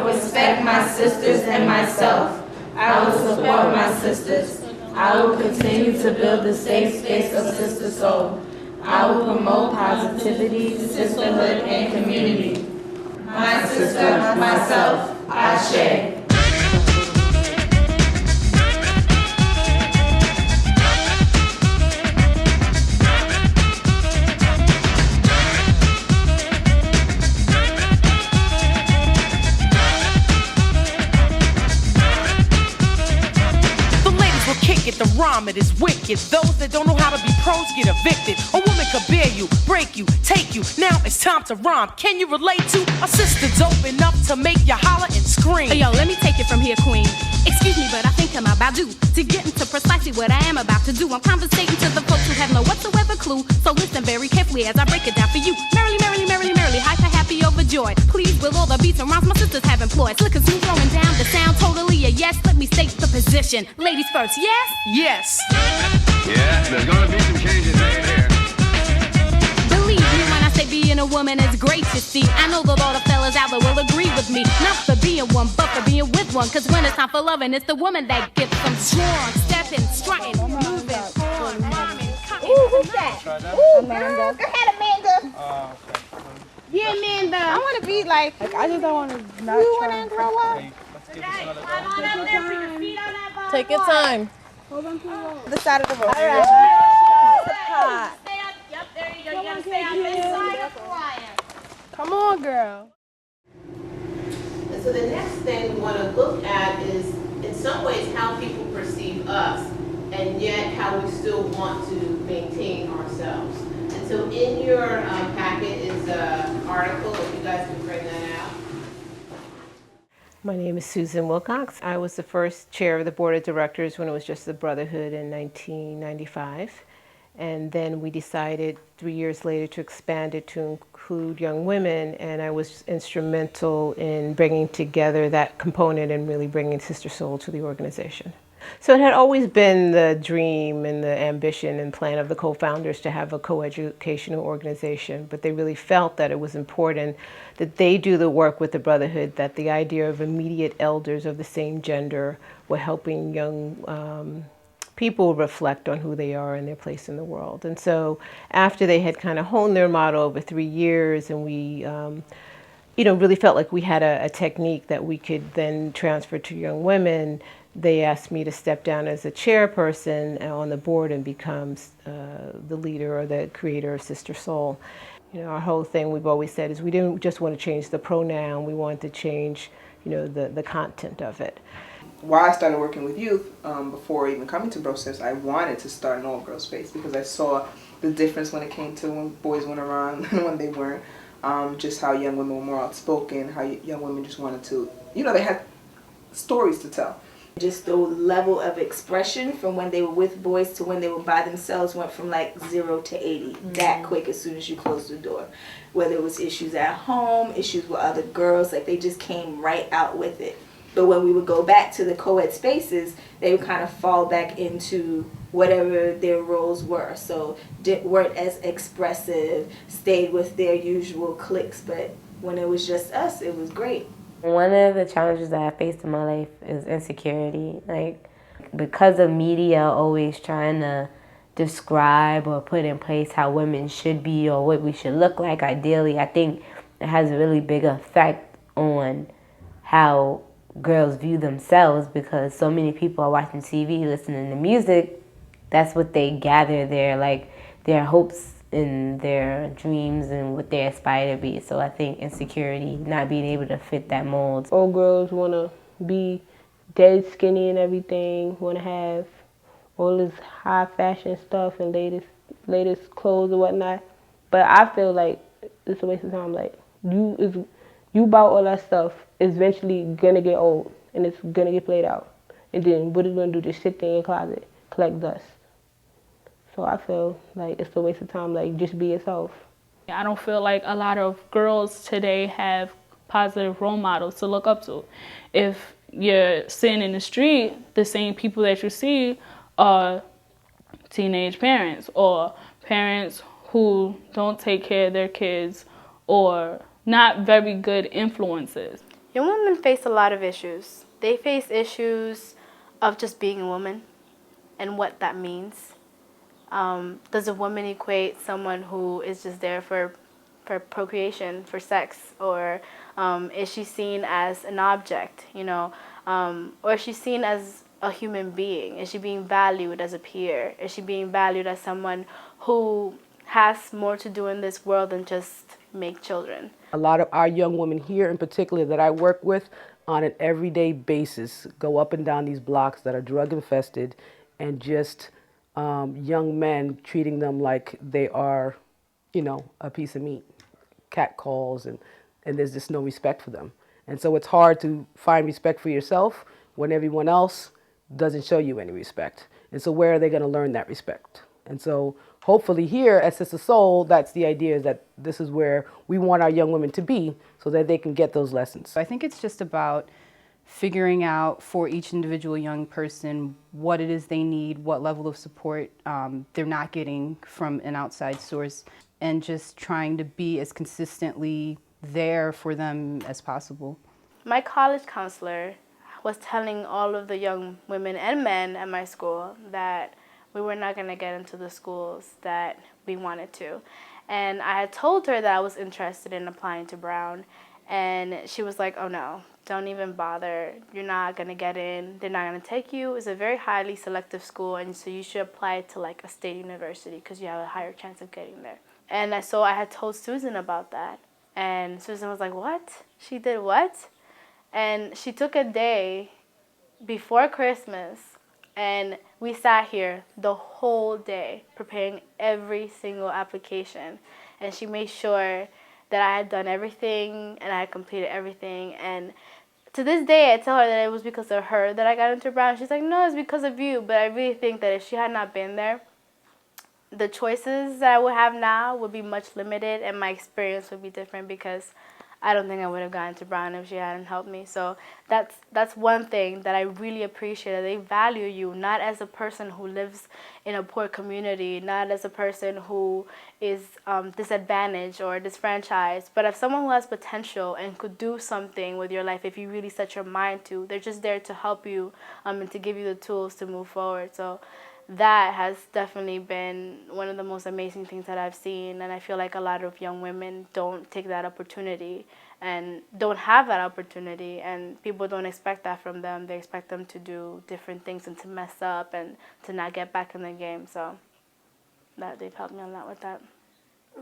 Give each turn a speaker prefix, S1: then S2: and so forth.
S1: will respect my sisters and myself. I will support my sisters. I will continue to build the safe space of Sister Soul. I will promote positivity, sisterhood, and community. My sister, myself, Ashe.
S2: The rhyme, it is wicked. Those that don't know how to be pros get evicted. A woman could bear you, break you, take you. Now it's time to rhyme. Can you relate to a sister dope enough to make you holler and scream?
S3: Hey, yo, let me take it from here, queen. Excuse me, but I think I'm about due to get into precisely what I am about to do. I'm conversating to the folks who have no whatsoever clue. So listen very carefully as I break it down for you. Merrily, merrily, merrily, merrily, hyper, happy, overjoyed. Please, with all the beats and rhymes my sisters have employed. Slick and smooth, throwing down the sound, totally a yes. Let me state the position. Ladies first, yes?
S2: Yes.
S4: Yeah, there's gonna be some changes made here.
S3: Believe me when I say being a woman is great, you see. I know that all the fellas out there will agree with me. Not for being one, but for being with one. Cause when it's time for loving, it's the woman that gets them strong. Stepping, strutting, moving, on, rhyming, cutting.
S5: Ooh, who's that? Ooh, Amanda. Go ahead, Amanda.
S6: Yeah, Amanda.
S5: I want to be like
S6: I just don't want to not
S5: you
S6: try.
S5: want to grow up.
S3: Climb on up there, put your feet on that bottom.
S6: Take your time.
S5: Hold on to the wall. The side of the road.
S3: All right. Stay up. Yep, there you go. You gotta stay on this side of the lion.
S6: Come on, girl.
S7: And so the next thing we want to look at is, in some ways, how people perceive us, and yet how we still want to maintain ourselves. And so in your packet is an article, if you guys can bring that out.
S8: My name is Susan Wilcox. I was the first chair of the board of directors when it was just the Brotherhood in 1995. And then we decided 3 years later to expand it to include young women, and I was instrumental in bringing together that component and really bringing Sister Soul to the organization. So it had always been the dream and the ambition and plan of the co-founders to have a co-educational organization, but they really felt that it was important that they do the work with the Brotherhood, that the idea of immediate elders of the same gender were helping young people reflect on who they are and their place in the world. And so after they had kind of honed their model over 3 years, and we really felt like we had a technique that we could then transfer to young women, they asked me to step down as a chairperson on the board and become the leader or the creator of Sister Soul. You know, our whole thing, we've always said, is we didn't just want to change the pronoun, we wanted to change, the content of it.
S9: While I started working with youth, before even coming to Brotherhood, I wanted to start an all-girls space because I saw the difference when it came to when boys went around and when they weren't. Just how young women were more outspoken, how young women just wanted to, they had stories to tell.
S10: Just the level of expression from when they were with boys to when they were by themselves went from like 0 to 80 that quick as soon as you closed the door. Whether it was issues at home, issues with other girls, like they just came right out with it. But when we would go back to the co-ed spaces, they would kind of fall back into whatever their roles were. So weren't as expressive, stayed with their usual cliques, but when it was just us, it was great.
S11: One of the challenges that I faced in my life is insecurity. Like, because of media always trying to describe or put in place how women should be or what we should look like ideally, I think it has a really big effect on how girls view themselves, because so many people are watching TV, listening to music. That's what they gather their hopes and their dreams and what they aspire to be. So I think insecurity, not being able to fit that mold.
S6: Old girls want to be dead skinny and everything, want to have all this high fashion stuff and latest clothes and whatnot. But I feel like it's a waste of time. Like, you bought all that stuff, it's eventually gonna get old and it's gonna get played out. And then what it's gonna do, just sit there in your closet, collect dust. So I feel like it's a waste of time, like, just be yourself.
S12: I don't feel like a lot of girls today have positive role models to look up to. If you're sitting in the street, the same people that you see are teenage parents or parents who don't take care of their kids or not very good influences.
S13: Young women face a lot of issues. They face issues of just being a woman and what that means. Does a woman equate someone who is just there for procreation, for sex, or is she seen as an object, or is she seen as a human being? Is she being valued as a peer? Is she being valued as someone who has more to do in this world than just make children?
S14: A lot of our young women here in particular that I work with on an everyday basis go up and down these blocks that are drug infested, and just young men treating them like they are, a piece of meat. Cat calls, and there's just no respect for them. And so it's hard to find respect for yourself when everyone else doesn't show you any respect. And so where are they going to learn that respect? And so hopefully here at Sister Soul, that's the idea, is that this is where we want our young women to be so that they can get those lessons.
S15: I think it's just about figuring out for each individual young person what it is they need, what level of support they're not getting from an outside source, and just trying to be as consistently there for them as possible.
S13: My college counselor was telling all of the young women and men at my school that we were not going to get into the schools that we wanted to. And I had told her that I was interested in applying to Brown, and she was like, oh no, don't even bother. You're not going to get in. They're not going to take you. It's a very highly selective school, and so you should apply to like a state university because you have a higher chance of getting there. And so I had told Susan about that, and Susan was like, what? She did what? And she took a day before Christmas, and we sat here the whole day preparing every single application. And she made sure that I had done everything and I had completed everything. And to this day, I tell her that it was because of her that I got into Brown. She's like, no, it's because of you. But I really think that if she had not been there, the choices that I would have now would be much limited, and my experience would be different, because I don't think I would have gotten to Brown if she hadn't helped me. So that's one thing that I really appreciate, that they value you, not as a person who lives in a poor community, not as a person who is disadvantaged or disfranchised, but as someone who has potential and could do something with your life if you really set your mind to. They're just there to help you and to give you the tools to move forward. So that has definitely been one of the most amazing things that I've seen, and I feel like a lot of young women don't take that opportunity and don't have that opportunity, and people don't expect that from them. They expect them to do different things and to mess up and to not get back in the game. So that they've helped me a lot with that.